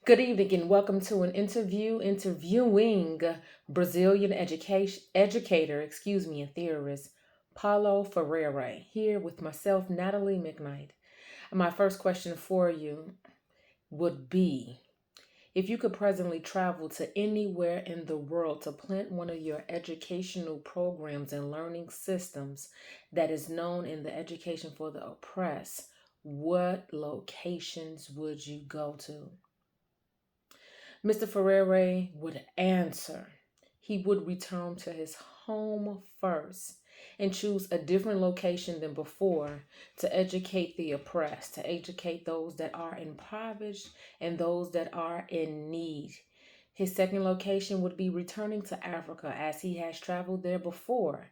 Good evening and welcome to an interviewing Brazilian educator, and theorist Paulo Freire here with myself, Natalie McKnight. And my first question for you would be if you could presently travel to anywhere in the world to plant one of your educational programs and learning systems that is known in the education for the oppressed, what locations would you go to? Mr. Ferrere would answer. He would return to his home first and choose a different location than before to educate the oppressed, to educate those that are impoverished and those that are in need. His second location would be returning to Africa as he has traveled there before.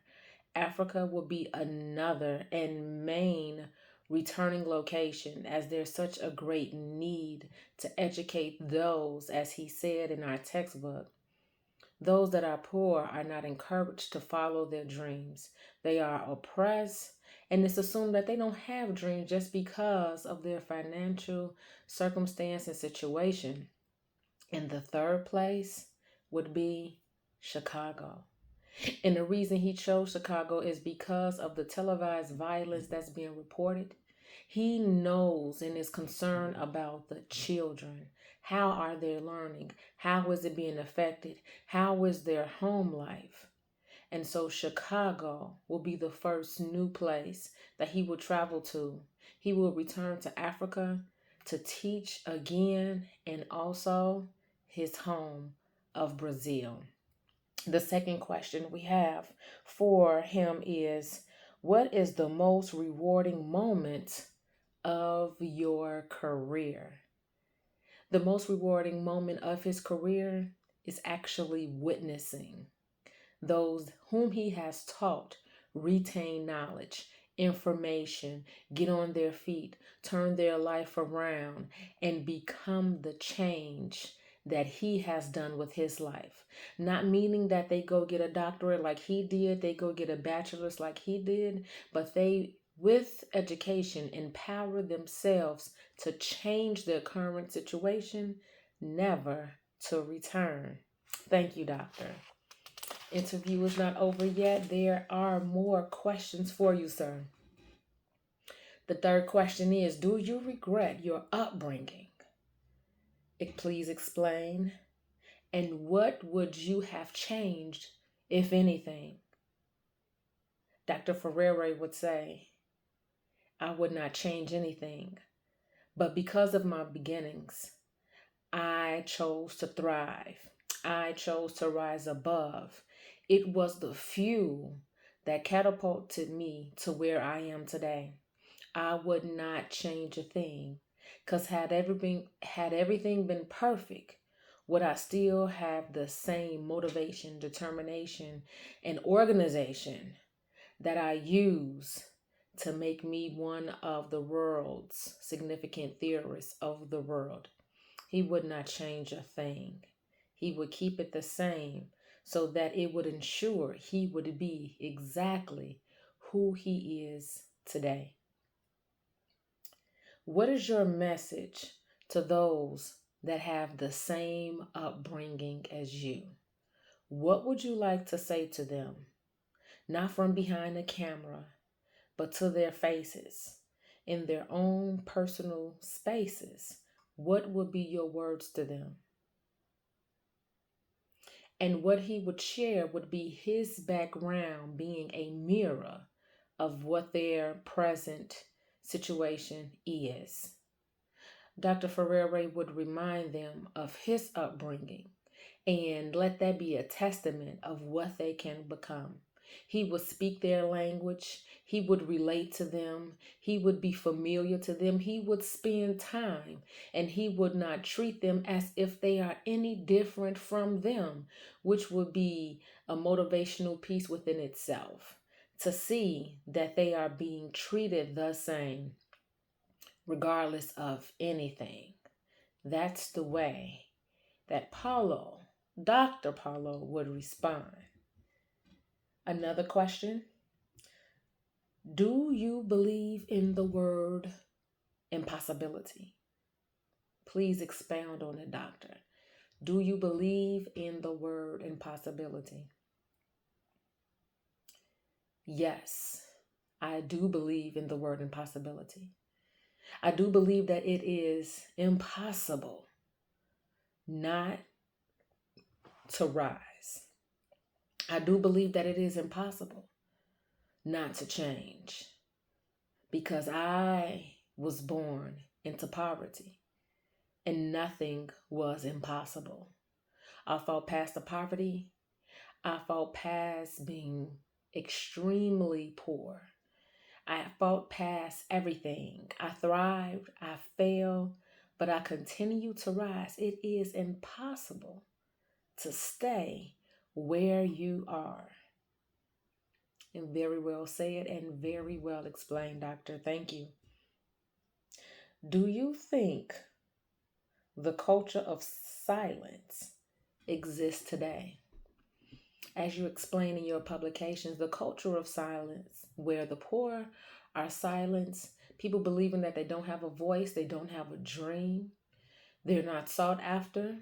Africa will be another and main returning location as there's such a great need to educate those, as he said in our textbook. Those that are poor are not encouraged to follow their dreams. They are oppressed, and it's assumed that they don't have dreams just because of their financial circumstance and situation. And the third place would be Chicago. And the reason he chose Chicago is because of the televised violence that's being reported. He knows and is concerned about the children. How are they learning? How is it being affected? How is their home life? And so Chicago will be the first new place that he will travel to. He will return to Africa to teach again and also his home of Brazil. The second question we have for him is what is the most rewarding moment of your career? The most rewarding moment of his career is actually witnessing those whom he has taught retain knowledge, information, get on their feet, turn their life around, and become the change that he has done with his life. Not meaning that they go get a doctorate like he did, they go get a bachelor's like he did, but they, with education, empower themselves to change their current situation, never to return. Thank you, Doctor. Interview is not over yet. There are more questions for you, sir. The third question is: do you regret your upbringing? Please explain. And what would you have changed, if anything? Dr. Ferrere would say, I would not change anything. But because of my beginnings, I chose to thrive. I chose to rise above. It was the fuel that catapulted me to where I am today. I would not change a thing. Cause had everything been perfect, would I still have the same motivation, determination, and organization that I use to make me one of the world's significant theorists of the world? He would not change a thing. He would keep it the same so that it would ensure he would be exactly who he is today. What is your message to those that have the same upbringing as you? What would you like to say to them? Not from behind the camera, but to their faces, in their own personal spaces. What would be your words to them? And what he would share would be his background being a mirror of what their present situation is. Dr. Ferrere would remind them of his upbringing and let that be a testament of what they can become. He would speak their language. He would relate to them. He would be familiar to them. He would spend time and he would not treat them as if they are any different from them, which would be a motivational piece within itself to see that they are being treated the same regardless of anything. That's the way that Dr. Paulo, would respond. Another question: do you believe in the word impossibility? Please expound on it, doctor. Do you believe in the word impossibility? Yes, I do believe in the word impossibility. I do believe that it is impossible not to rise. I do believe that it is impossible not to change because I was born into poverty and nothing was impossible. I fought past the poverty. I fought past being extremely poor. I fought past everything. I thrived, I failed, but I continue to rise. It is impossible to stay where you are. And very well said and very well explained, doctor. Thank you. Do you think the culture of silence exists today? As you explain in your publications, the culture of silence, where the poor are silenced, people believing that they don't have a voice, they don't have a dream, they're not sought after,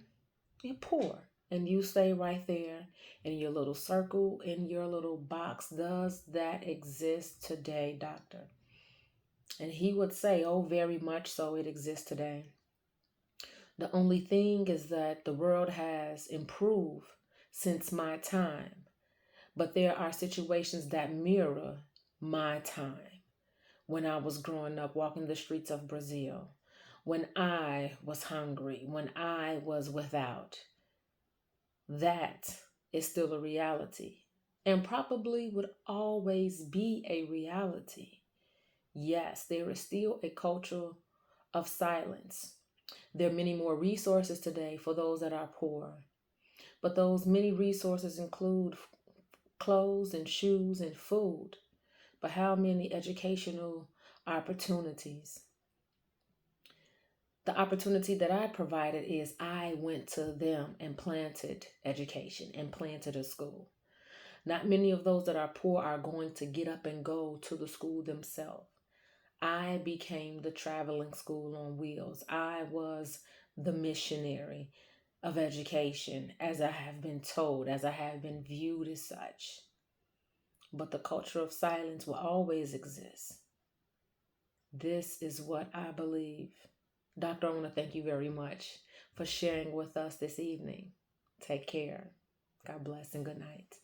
you're poor. And you stay right there in your little circle, in your little box. Does that exist today, doctor? And he would say, oh, very much so, it exists today. The only thing is that the world has improved since my time. But there are situations that mirror my time when I was growing up, walking the streets of Brazil, when I was hungry, when I was without. That is still a reality and probably would always be a reality. Yes, there is still a culture of silence. There are many more resources today for those that are poor, but those many resources include clothes and shoes and food. But how many educational opportunities? The opportunity that I provided is I went to them and planted education and planted a school. Not many of those that are poor are going to get up and go to the school themselves. I became the traveling school on wheels. I was the missionary of education, as I have been told, as I have been viewed as such. But the culture of silence will always exist. This is what I believe. Doctor, I want to thank you very much for sharing with us this evening. Take care. God bless and good night.